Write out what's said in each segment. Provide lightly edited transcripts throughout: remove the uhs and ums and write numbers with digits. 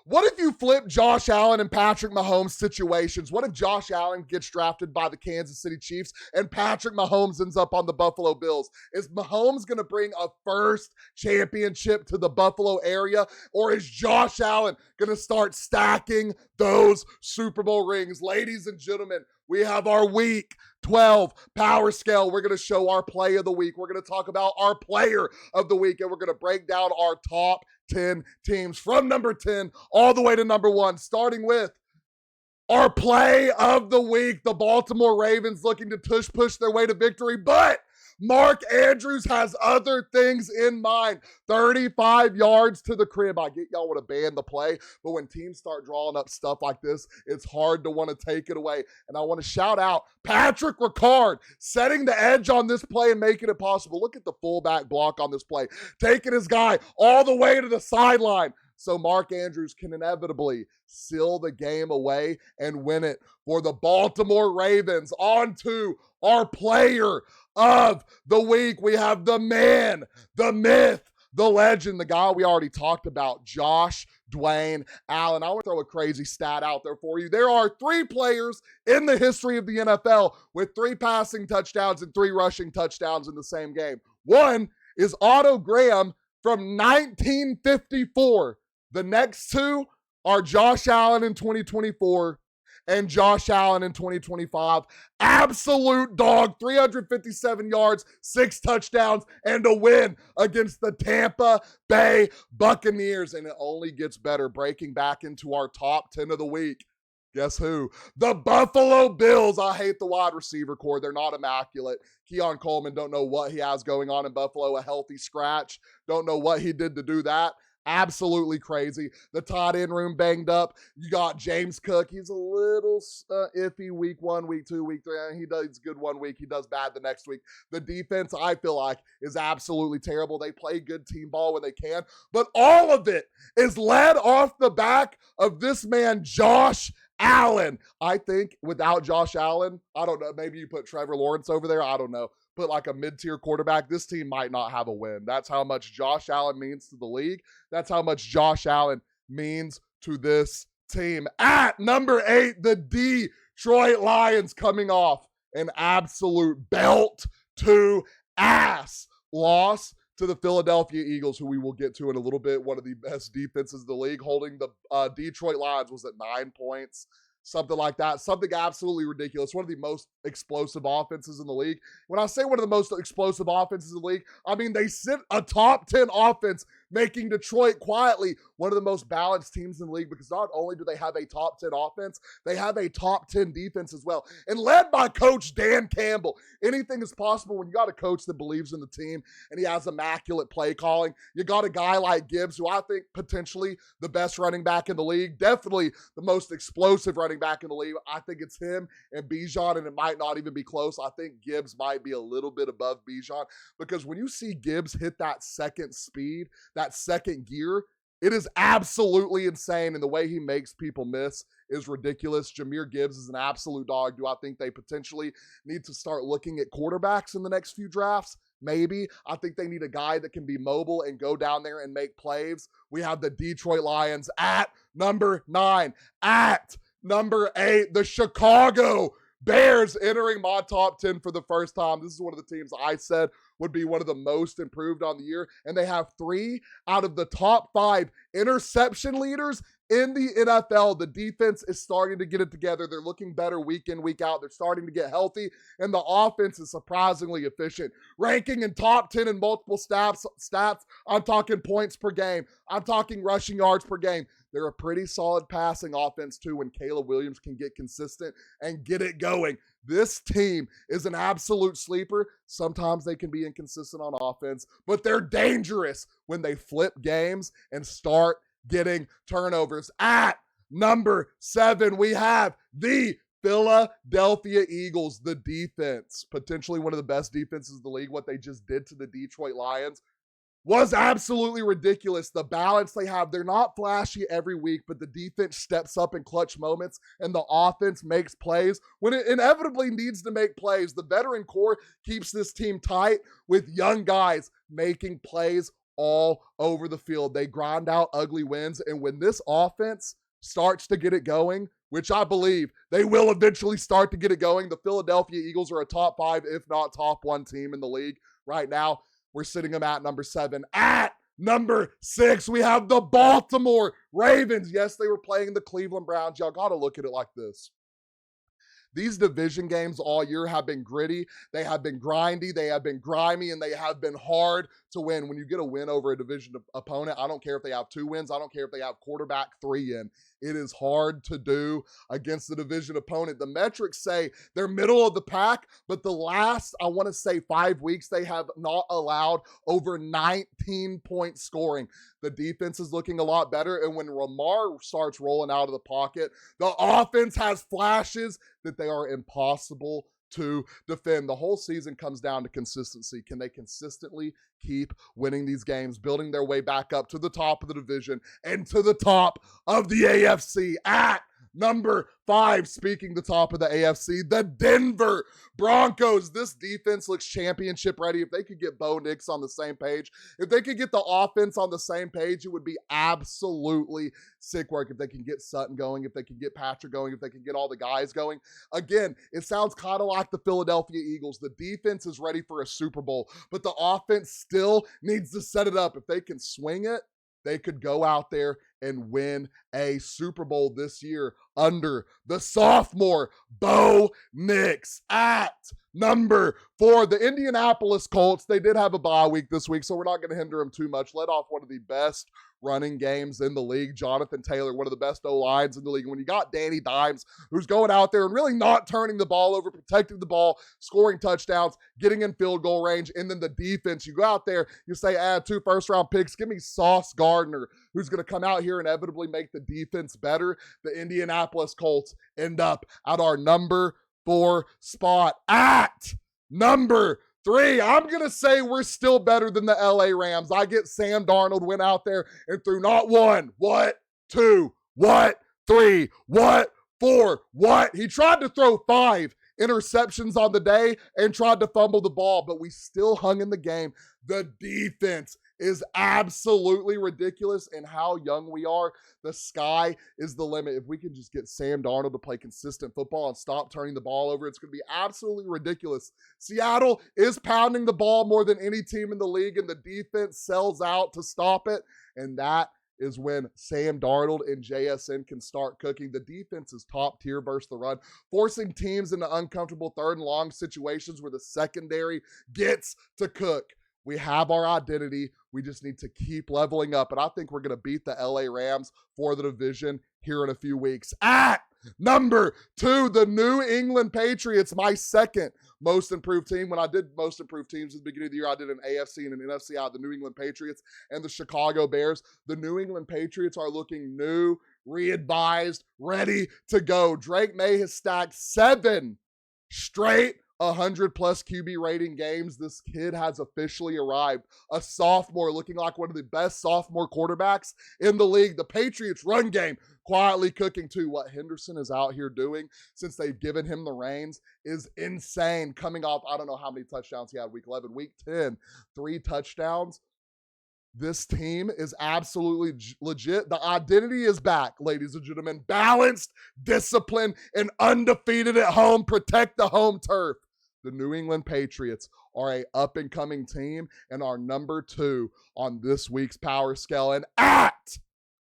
What if you flip Josh Allen and Patrick Mahomes situations? What if Josh Allen gets drafted by the Kansas City Chiefs and Patrick Mahomes ends up on the Buffalo Bills? Is Mahomes going to bring a first championship to the Buffalo area, or is Josh Allen going to start stacking those Super Bowl rings? Ladies and gentlemen, we have our Week 12 Power Scale. We're going to show our play of the week. We're going to talk about our player of the week, and we're going to break down our top 10 teams from number 10 all the way to number 1, starting with our play of the week. The Baltimore Ravens looking to push their way to victory, but Mark Andrews has other things in mind. 35 yards to the crib. I get y'all want to ban the play, but when teams start drawing up stuff like this, it's hard to want to take it away. And I want to shout out Patrick Ricard setting the edge on this play and making it possible. Look at the fullback block on this play, taking his guy all the way to the sideline, so Mark Andrews can inevitably seal the game away and win it for the Baltimore Ravens. On to our player of the week. We have the man, the myth, the legend, the guy we already talked about, Josh Dwayne Allen. I want to throw a crazy stat out there for you. There are 3 players in the history of the NFL with 3 passing touchdowns and 3 rushing touchdowns in the same game. One is Otto Graham from 1954. The next 2 are Josh Allen in 2024 and Josh Allen in 2025. Absolute dog, 357 yards, 6 touchdowns, and a win against the Tampa Bay Buccaneers. And it only gets better, breaking back into our top 10 of the week. Guess who? The Buffalo Bills. I hate the wide receiver core. They're not immaculate. Keon Coleman, don't know what he has going on in Buffalo. A healthy scratch. Don't know what he did to do that. Absolutely crazy. The tight end room banged up. You got James Cook. He's a little iffy week 1, week 2, week 3. He does good 1 week. He does bad the next week. The defense, I feel like, is absolutely terrible. They play good team ball when they can, but all of it is led off the back of this man, Josh Allen. I think without Josh Allen, I don't know, maybe you put Trevor Lawrence over there. I don't know. Put like a mid-tier quarterback, this team might not have a win. That's how much Josh Allen means to the league. That's how much Josh Allen means to this team. At number 8, the Detroit Lions coming off an absolute belt to ass loss to the Philadelphia Eagles, who we will get to in a little bit. One of the best defenses in the league, holding the Detroit Lions was at 9 points. Something like that. Something absolutely ridiculous. One of the most explosive offenses in the league. When I say one of the most explosive offenses in the league, I mean they sit a top 10 offense, making Detroit quietly one of the most balanced teams in the league, because not only do they have a top 10 offense, they have a top 10 defense as well. And led by Coach Dan Campbell. Anything is possible when you got a coach that believes in the team and he has immaculate play calling. You got a guy like Gibbs, who I think potentially the best running back in the league, definitely the most explosive running back in the league. I think it's him and Bijan, and it might not even be close. I think Gibbs might be a little bit above Bijan, because when you see Gibbs hit that second speed, that second gear, it is absolutely insane, and the way he makes people miss is ridiculous. Jahmyr Gibbs is an absolute dog. Do I think they potentially need to start looking at quarterbacks in the next few drafts? Maybe. I think they need a guy that can be mobile and go down there and make plays. We have the Detroit Lions at number 9. At number 8, the Chicago Bears entering my top 10 for the first time. This is one of the teams I said would be one of the most improved on the year. And they have 3 out of the top 5 interception leaders in the NFL. The defense is starting to get it together. They're looking better week in, week out. They're starting to get healthy. And the offense is surprisingly efficient. Ranking in top 10 in multiple stats. I'm talking points per game. I'm talking rushing yards per game. They're a pretty solid passing offense too when Caleb Williams can get consistent and get it going. This team is an absolute sleeper. Sometimes they can be inconsistent on offense, but they're dangerous when they flip games and start getting turnovers. At number 7, we have the Philadelphia Eagles, the defense, potentially one of the best defenses in the league. What they just did to the Detroit Lions was absolutely ridiculous. The balance they have, they're not flashy every week, but the defense steps up in clutch moments and the offense makes plays when it inevitably needs to make plays. The veteran core keeps this team tight with young guys making plays all over the field. They grind out ugly wins. And when this offense starts to get it going, which I believe they will eventually start to get it going, the Philadelphia Eagles are a top 5, if not top 1 team in the league right now. We're sitting them at number 7. At number 6, we have the Baltimore Ravens. Yes, they were playing the Cleveland Browns. Y'all got to look at it like this. These division games all year have been gritty, they have been grindy, they have been grimy, and they have been hard to win. When you get a win over a division opponent, I don't care if they have 2 wins, I don't care if they have quarterback 3 in. It is hard to do against the division opponent. The metrics say they're middle of the pack, but the last, I want to say 5 weeks, they have not allowed over 19 point scoring. The defense is looking a lot better, and when Lamar starts rolling out of the pocket, the offense has flashes that they are impossible to defend. The whole season comes down to consistency. Can they consistently keep winning these games, building their way back up to the top of the division and to the top of the AFC? At number 5, speaking the top of the AFC, the Denver Broncos. This defense looks championship ready. If they could get Bo Nix on the same page, if they could get the offense on the same page, it would be absolutely sick work. If they can get Sutton going, if they can get Patrick going, if they can get all the guys going. Again, it sounds kind of like the Philadelphia Eagles. The defense is ready for a Super Bowl, but the offense still needs to set it up. If they can swing it, they could go out there and win a Super Bowl this year under the sophomore Bo Nix. At number 4, the Indianapolis Colts. They did have a bye week this week, so we're not going to hinder them too much. Led off one of the best running games in the league. Jonathan Taylor, one of the best O-lines in the league. When you got Danny Dimes, who's going out there and really not turning the ball over, protecting the ball, scoring touchdowns, getting in field goal range, and then the defense, you go out there, you say, add 2 first-round picks, give me Sauce Gardner, who's going to come out here and inevitably make the defense better. The Indianapolis Colts end up at our number 4 spot. At number 3, I'm going to say we're still better than the LA Rams. I get Sam Darnold went out there and threw not 1, what, 2, what, 3, what, 4, what. He tried to throw 5 interceptions on the day and tried to fumble the ball, but we still hung in the game. The defense is absolutely ridiculous, and how young we are. The sky is the limit. If we can just get Sam Darnold to play consistent football and stop turning the ball over, it's going to be absolutely ridiculous. Seattle is pounding the ball more than any team in the league, and the defense sells out to stop it, and that is when Sam Darnold and JSN can start cooking. The defense is top tier versus the run, forcing teams into uncomfortable 3rd and long situations where the secondary gets to cook. We have our identity. We just need to keep leveling up. And I think we're going to beat the LA Rams for the division here in a few weeks. At number 2, the New England Patriots, my second most improved team. When I did most improved teams at the beginning of the year, I did an AFC and an NFC out, the New England Patriots and the Chicago Bears. The New England Patriots are looking new, re-advised, ready to go. Drake May has stacked 7 straight 100-plus QB rating games. This kid has officially arrived. A sophomore looking like one of the best sophomore quarterbacks in the league. The Patriots run game quietly cooking too. What Henderson is out here doing since they've given him the reins is insane. Coming off, I don't know how many touchdowns he had week 11, week 10, 3 touchdowns. This team is absolutely legit. The identity is back, ladies and gentlemen. Balanced, disciplined, and undefeated at home. Protect the home turf. The New England Patriots are a up-and-coming team and are number 2 on this week's power scale. And at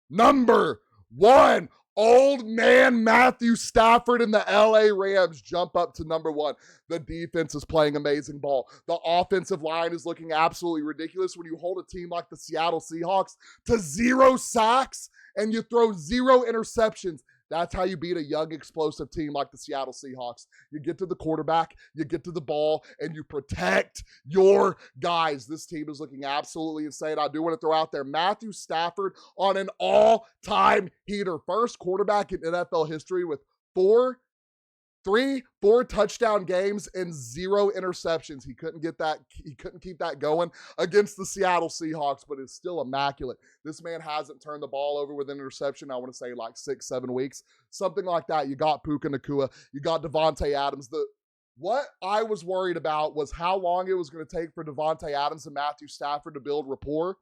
number 1, old man Matthew Stafford and the LA Rams jump up to number 1. The defense is playing amazing ball. The offensive line is looking absolutely ridiculous. When you hold a team like the Seattle Seahawks to 0 sacks and you throw 0 interceptions, that's how you beat a young, explosive team like the Seattle Seahawks. You get to the quarterback, you get to the ball, and you protect your guys. This team is looking absolutely insane. I do want to throw out there Matthew Stafford on an all-time heater. First quarterback in NFL history with 4 touchdown games and 0 interceptions. He couldn't keep that going against the Seattle Seahawks, but it's still immaculate. This man hasn't turned the ball over with an interception, I want to say like 6-7 weeks, something like that. You got Puka Nacua, you got Devontae Adams. What I was worried about was how long it was going to take for Devontae Adams and Matthew Stafford to build rapport.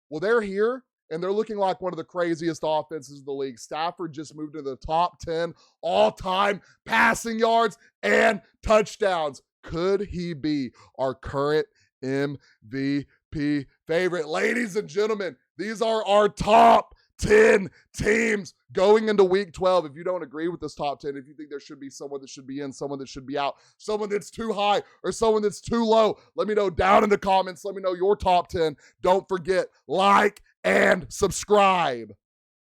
Well, they're here and they're looking like one of the craziest offenses in the league. Stafford just moved into the top 10 all-time passing yards and touchdowns. Could he be our current MVP favorite? Ladies and gentlemen, these are our top 10 teams going into week 12. If you don't agree with this top 10, if you think there should be someone that should be in, someone that should be out, someone that's too high or someone that's too low, let me know down in the comments. Let me know your top 10. Don't forget, like and subscribe.